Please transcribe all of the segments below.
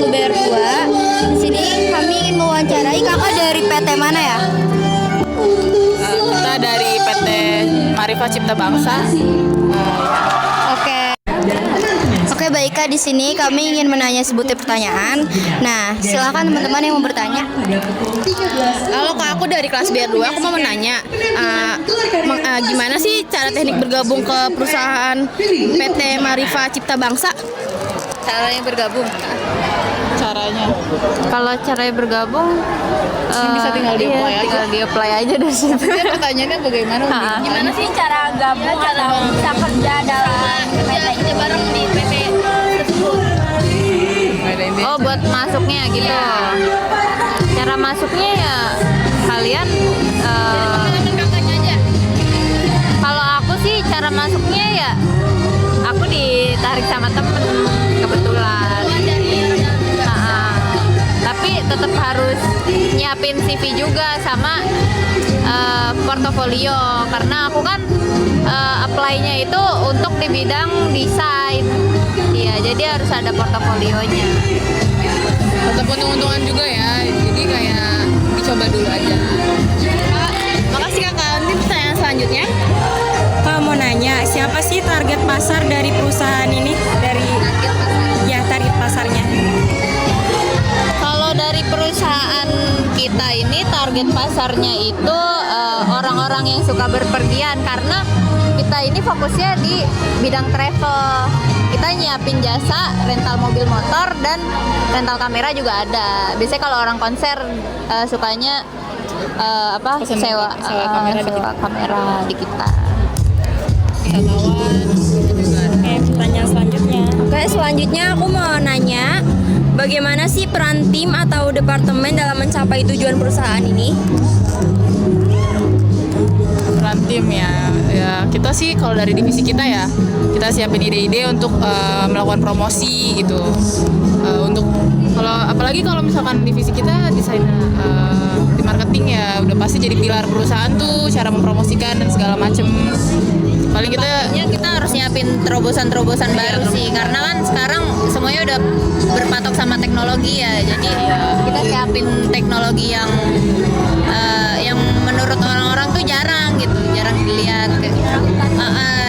10 BR2. Di sini kami ingin mewawancarai kakak dari PT mana ya? Kita dari PT Marifa Cipta Bangsa. Oke. Oke, baik Kak, di sini kami ingin menanya sebutir pertanyaan. Nah, silakan teman-teman yang mau bertanya. Halo Kak, aku dari kelas BR2. Aku mau menanya, gimana sih cara teknik bergabung ke perusahaan PT Marifa Cipta Bangsa? Caranya bergabung. Caranya? Kalau caranya bergabung, Bisa tinggal di apply aja. tinggal di apply aja dari situ. Pertanyaannya bagaimana? Gimana sih cara gabung atau bisa kerja dalam PT bareng di PT tersebut? Oh, buat masuknya gitu. Cara masuknya ya kalian. Kakaknya aja. Kalau aku sih cara masuknya ya, aku ditarik sama temen kebetulan. Tapi tetap harus nyiapin CV juga sama portofolio, karena aku kan apply-nya itu untuk di bidang desain. Iya, jadi harus ada portofolionya. Tetap untung-untungan juga ya, jadi kayak dicoba dulu aja. Makasih Kakak, nanti pertanyaan selanjutnya. Kak mau nanya, siapa sih target pasar dari perusahaan ini? Target pasarnya. Kalau dari perusahaan kita ini target pasarnya itu orang-orang yang suka berpergian, karena kita ini fokusnya di bidang travel. Kita nyiapin jasa rental mobil motor dan rental kamera juga ada. Biasanya kalau orang konser sukanya sewa kamera di kita. Oke, pertanyaan selanjutnya. Oke, selanjutnya aku mau nanya, bagaimana sih peran tim atau departemen dalam mencapai tujuan perusahaan ini? Peran tim ya kita sih kalau dari divisi kita ya, kita siapin ide-ide untuk melakukan promosi gitu. Untuk apalagi kalau misalkan divisi kita desain di marketing ya udah pasti jadi pilar perusahaan tuh, cara mempromosikan dan segala macem. Paling kita harus nyiapin terobosan-terobosan baru sih, karena kan sekarang semuanya udah berpatok sama teknologi ya. Jadi kita siapin teknologi yang menurut orang-orang tuh jarang dilihat,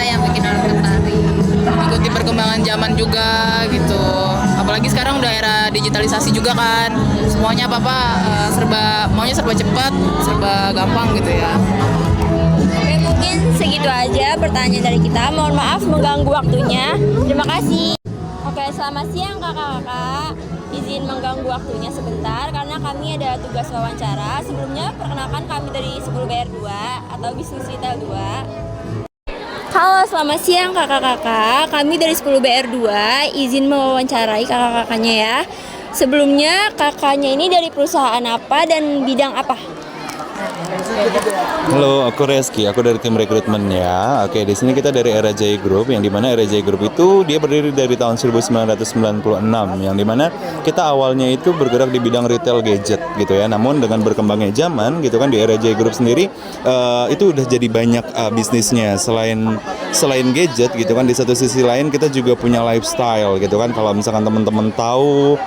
yang bikin orang tertarik. ikuti perkembangan zaman juga gitu. Apalagi sekarang udah era digitalisasi juga kan, semuanya maunya serba cepat, serba gampang gitu ya. Oke, mungkin segitu aja pertanyaan dari kita. Mohon maaf mengganggu waktunya. Terima kasih. Oke, selamat siang kakak-kakak. Izin mengganggu waktunya sebentar karena kami ada tugas wawancara. Sebelumnya perkenalkan kami dari 10BR2 atau Bisnis Retail 2. Halo, selamat siang kakak-kakak. Kami dari 10BR2 izin mewawancarai kakak-kakaknya ya. Sebelumnya kakaknya ini dari perusahaan apa dan bidang apa? Halo, aku Reski. Aku dari tim rekrutmen ya. Oke, di sini kita dari Era Jaya Group, yang dimana Era Jaya Group itu dia berdiri dari tahun 1996, yang dimana kita awalnya itu bergerak di bidang retail gadget gitu ya. Namun dengan berkembangnya zaman gitu kan, di Era Jaya Group sendiri itu udah jadi banyak bisnisnya selain gadget gitu kan. Di satu sisi lain kita juga punya lifestyle gitu kan. Kalau misalkan teman-teman tahu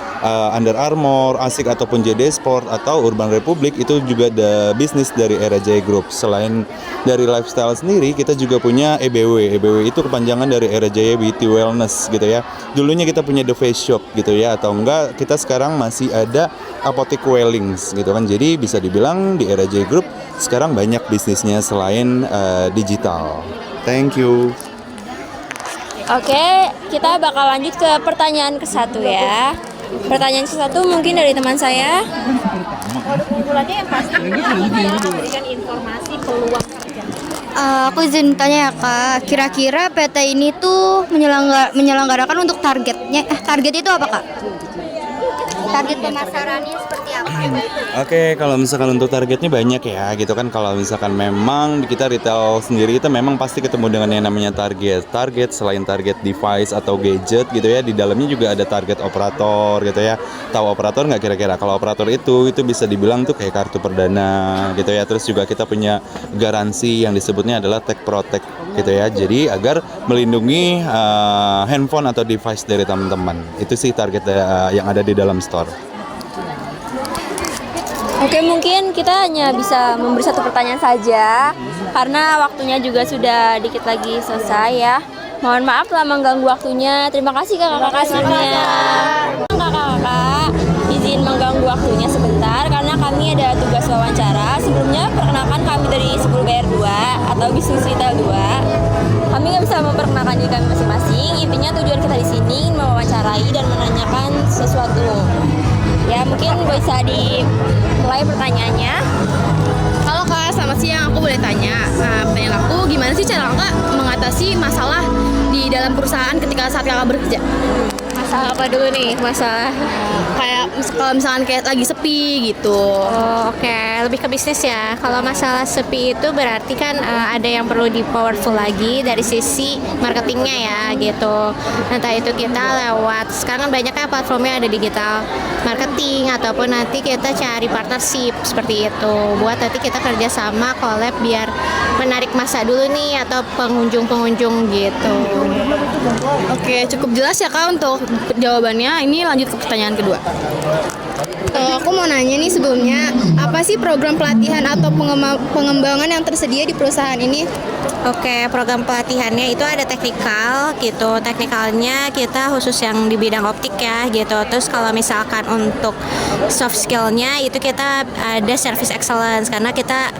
Under Armour, Asik ataupun JD Sport atau Urban Republic, itu juga ada bisnis dari Era Jaya Group. Selain dari lifestyle sendiri, kita juga punya EBW. EBW itu kepanjangan dari Era Jaya Beauty Wellness gitu ya. Dulunya kita punya The Face Shop gitu ya, atau enggak kita sekarang masih ada Apotek Wellings gitu kan. Jadi bisa dibilang di Era Jaya Group sekarang banyak bisnisnya selain digital. Thank you. Oke, kita bakal lanjut ke pertanyaan ke-1 ya. Pertanyaan ke-1 mungkin dari teman saya. Keunggulannya yang pasti memberikan informasi peluang kerja. Aku izin tanya ya Kak, kira-kira PT ini tuh menyelenggarakan untuk targetnya. Target itu apa Kak? target pemasarannya seperti apa? Oke, kalau misalkan untuk targetnya banyak ya gitu kan. Kalau misalkan memang kita retail sendiri kita memang pasti ketemu dengan yang namanya target selain target device atau gadget gitu ya, di dalamnya juga ada target operator gitu ya. Tahu operator nggak kira-kira? Kalau operator itu bisa dibilang tuh kayak kartu perdana gitu ya. Terus juga kita punya garansi yang disebutnya adalah Tech Protect gitu ya. Jadi agar melindungi handphone atau device dari teman-teman. Itu sih target yang ada di dalam store. Oke, mungkin kita hanya bisa memberi satu pertanyaan saja karena waktunya juga sudah dikit lagi selesai ya. Mohon maaf telah mengganggu waktunya. Terima kasih kakak-kakak semuanya. Kakak-kakak, izin mengganggu waktunya sebentar karena kami ada tugas wawancara. Sebelumnya perkenalkan kami dari 10BR2 atau Bisnis Retail 2. Kami nggak bisa memperkenalkan diri kami masing-masing. Intinya tujuan kita di sini mewawancarai dan menanyakan sesuatu. Ya, mungkin bisa dimulai pertanyaannya. Halo Kak, selamat siang. Aku boleh tanya? Pertanyaan aku, gimana sih cara Kakak mengatasi masalah di dalam perusahaan ketika saat Kakak bekerja? Masalah apa dulu nih? Masalah Kayak kalau misalkan kayak lagi sepi gitu. Oh, oke, lebih ke bisnis ya. Kalau masalah sepi itu berarti kan ada yang perlu di powerful lagi dari sisi marketingnya ya gitu. Entah itu kita lewat sekarang banyak kan platformnya ada digital marketing ataupun nanti kita cari partnership seperti itu. Buat nanti kita kerja sama collab biar menarik masa dulu nih atau pengunjung-pengunjung gitu. Oke, cukup jelas ya Kak untuk jawabannya. Ini lanjut ke pertanyaan kedua. Aku mau nanya nih sebelumnya, apa sih program pelatihan atau pengembangan yang tersedia di perusahaan ini? Oke, program pelatihannya itu ada teknikal gitu. Teknikalnya kita khusus yang di bidang optik ya gitu. Terus kalau misalkan untuk soft skillnya itu kita ada service excellence karena kita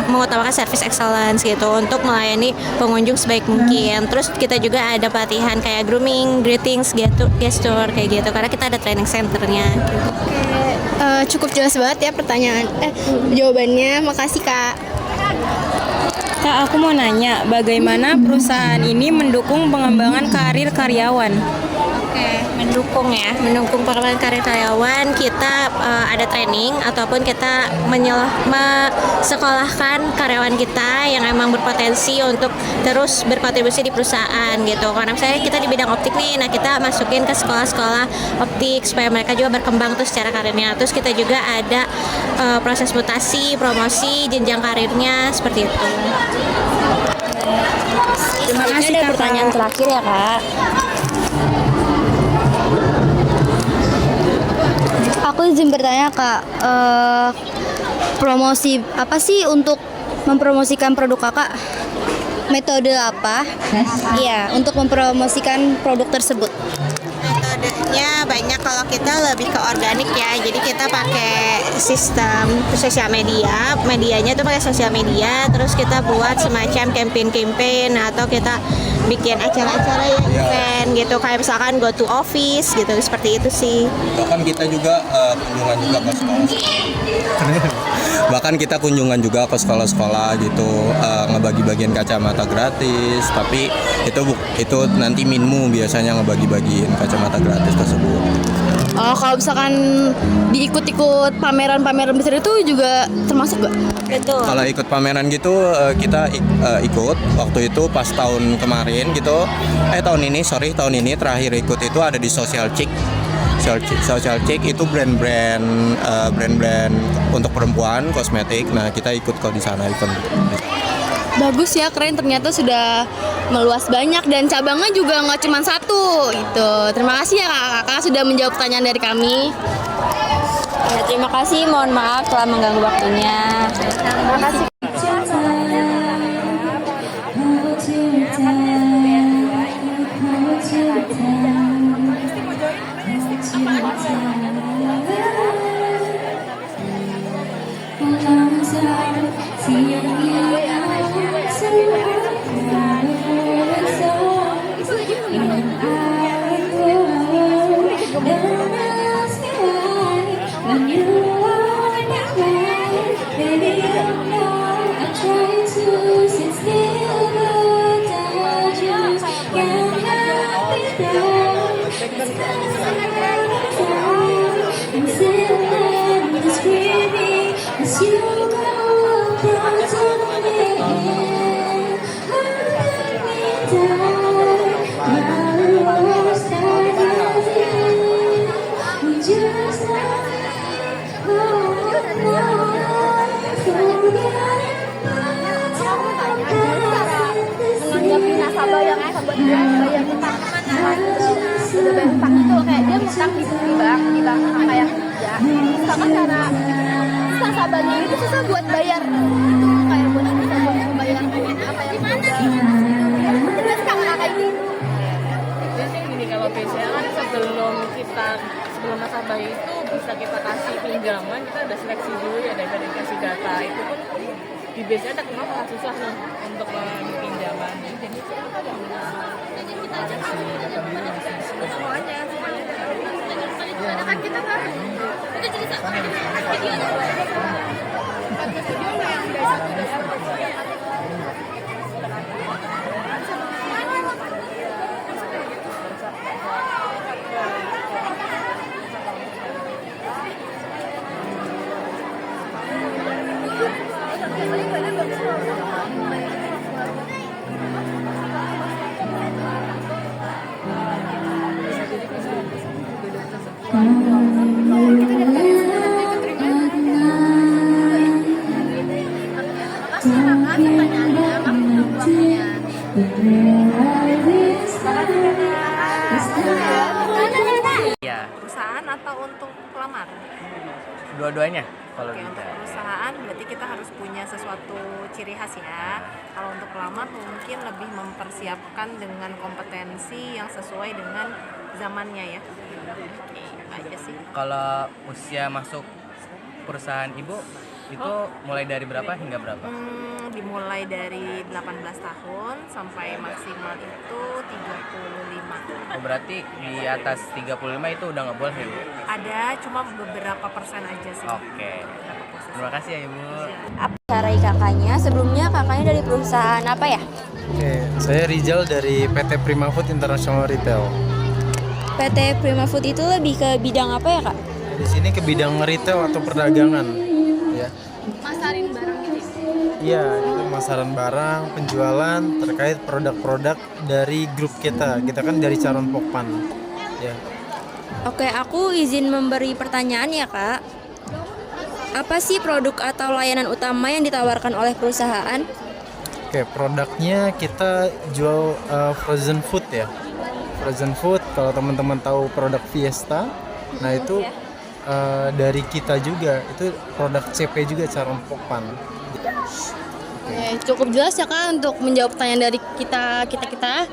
mengutamakan service excellence gitu untuk melayani pengunjung sebaik mungkin. Terus kita juga ada pelatihan kayak grooming, greetings, gesture kayak gitu karena kita ada training centernya. Gitu. Cukup jelas banget ya jawabannya. Makasih Kak. Kak, aku mau nanya, bagaimana perusahaan ini mendukung pengembangan karir karyawan? Oke, mendukung pengembangan karir karyawan, kita ada training ataupun kita menyekolahkan karyawan kita yang emang berpotensi untuk terus berkontribusi di perusahaan gitu. Karena misalnya kita di bidang optik nih, nah kita masukin ke sekolah-sekolah optik supaya mereka juga berkembang tuh secara karirnya. Terus kita juga ada proses mutasi, promosi, jenjang karirnya seperti itu. Terima kasih Ada pertanyaan terakhir ya Kak. Aku izin bertanya Kak, promosi apa sih untuk mempromosikan produk Kakak? Metode apa? Iya, untuk mempromosikan produk tersebut. Metodenya banyak, kalau kita lebih ke organik ya. Jadi kita pakai sistem sosial media, medianya tuh pakai sosial media, terus kita buat semacam campaign atau kita bikin acara-acara ya, event gitu, kayak misalkan go to office gitu, seperti itu sih. Bahkan kita juga kunjungan juga ke sekolah. Bahkan kita kunjungan juga ke sekolah-sekolah gitu, ngebagi-bagiin kacamata gratis. Tapi itu nanti Minmu biasanya ngebagi-bagiin kacamata gratis tersebut. Oh, kalau misalkan diikut-ikut pameran-pameran besar itu juga termasuk gak? Betul. Kalau ikut pameran gitu kita ikut waktu itu pas tahun kemarin gitu. Tahun ini terakhir ikut itu ada di Social Chic. Social Chic itu brand-brand untuk perempuan kosmetik. Nah, kita ikut kok di sana event. Bagus ya, keren, ternyata sudah meluas banyak dan cabangnya juga nggak cuma satu gitu. Terima kasih ya kakak sudah menjawab pertanyaan dari kami. Ya, terima kasih. Mohon maaf telah mengganggu waktunya. Terima kasih. menanggapi nasabah yang buat bayar utang udah bayar utang itu kayak dia ngutang di bank kayak kerja sama cara nasabahnya itu susah buat bayar itu kayak buat susah buat membayar apa yang udah sekarang kayak gitu. Biasanya gini, kalau biasanya kan sebelum nasabah itu bisa kita kasih pinjaman, kita udah seleksi dulu ya daripada dikasih data. Itu pun di biasanya ada kenapa nggak susah nih untuk pinjaman. Jadi siapa yang kita aja semuanya karena kan kita kan udah jadi Perusahaan atau untuk pelamar? Dua-duanya kalau Oke, untuk perusahaan berarti kita harus punya sesuatu ciri khas ya. Kalau untuk pelamar mungkin lebih mempersiapkan dengan kompetensi yang sesuai dengan zamannya ya. Oke, aja sih. Kalau usia masuk perusahaan ibu itu mulai dari berapa hingga berapa? Dimulai dari 18 tahun sampai maksimal itu 35. Oh, berarti di atas 35 itu udah nggak boleh ya, Bu? Ada cuma beberapa persen aja sih. Oke. Terima kasih ya Ibu. Cara kakaknya, sebelumnya kakaknya dari perusahaan apa ya? Oke, saya Rizal dari PT Prima Food International Retail. PT Prima Food itu lebih ke bidang apa ya kak? Di sini ke bidang retail atau perdagangan, ya. Masarin barang gitu. Iya, itu pemasaran barang, penjualan terkait produk-produk dari grup kita. Kita kan dari Caron Pokpan, ya. Oke, aku izin memberi pertanyaan ya kak. Apa sih produk atau layanan utama yang ditawarkan oleh perusahaan? Oke, produknya kita jual frozen food ya. Frozen food, kalau teman-teman tahu produk Fiesta, nah itu dari kita juga, itu produk CP juga Caron Pokpan. Cukup jelas ya kak untuk menjawab pertanyaan dari kita.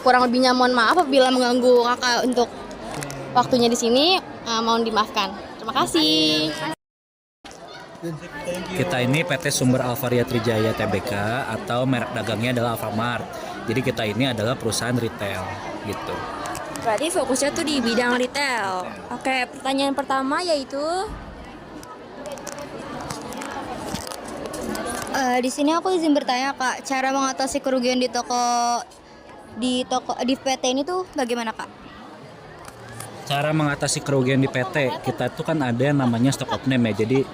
Kurang lebihnya mohon maaf apabila mengganggu kakak untuk waktunya di sini, mohon dimaafkan. Terima kasih. Kita ini PT Sumber Alvaria Trijaya Tbk atau merek dagangnya adalah Alfamart. Jadi kita ini adalah perusahaan retail gitu. Berarti fokusnya tuh di bidang retail. Oke, pertanyaan pertama yaitu Di sini aku izin bertanya kak, cara mengatasi kerugian di PT ini tuh bagaimana kak? Cara mengatasi kerugian di PT, kita itu kan ada yang namanya stock of name ya. Jadi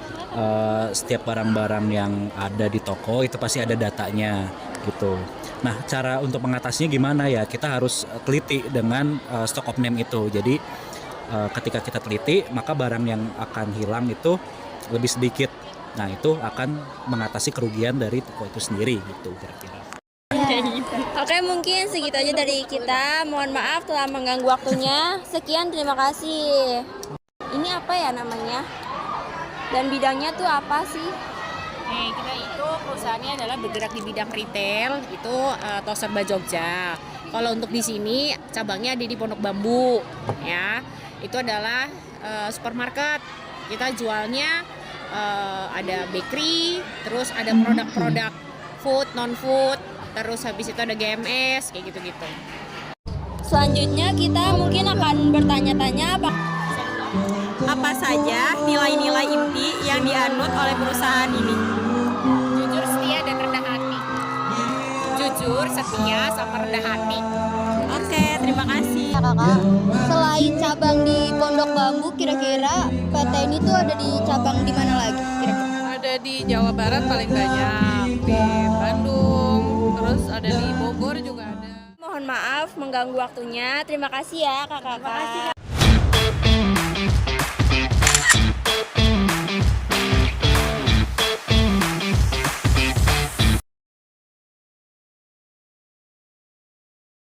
setiap barang-barang yang ada di toko itu pasti ada datanya gitu. Nah, cara untuk mengatasinya gimana ya? Kita harus teliti dengan stock of name itu. Jadi ketika kita teliti, maka barang yang akan hilang itu lebih sedikit. Nah, itu akan mengatasi kerugian dari toko itu sendiri gitu kira-kira. Oke, mungkin segitu aja dari kita. Mohon maaf telah mengganggu waktunya. Sekian, terima kasih. Ini apa ya namanya? Dan bidangnya tuh apa sih? Kita itu perusahaannya adalah bergerak di bidang retail, itu Toserba Jogja. Kalau untuk di sini cabangnya ada di Pondok Bambu, ya. Itu adalah supermarket. Kita jualnya ada bakery, terus ada produk-produk food, non-food, terus habis itu ada GMS, kayak gitu-gitu. Selanjutnya kita mungkin akan bertanya-tanya Apa saja nilai-nilai inti yang dianut oleh perusahaan ini? Jujur, setia, dan rendah hati. Jujur, setia, sama rendah hati. Oke, terima kasih. Kakak, selain cabang di Pondok Bambu, kira-kira PT ini tuh ada di cabang di mana lagi? Ada di Jawa Barat paling banyak, di Bandung, terus ada di Bogor juga ada. Mohon maaf mengganggu waktunya. Terima kasih ya kakak-kakak.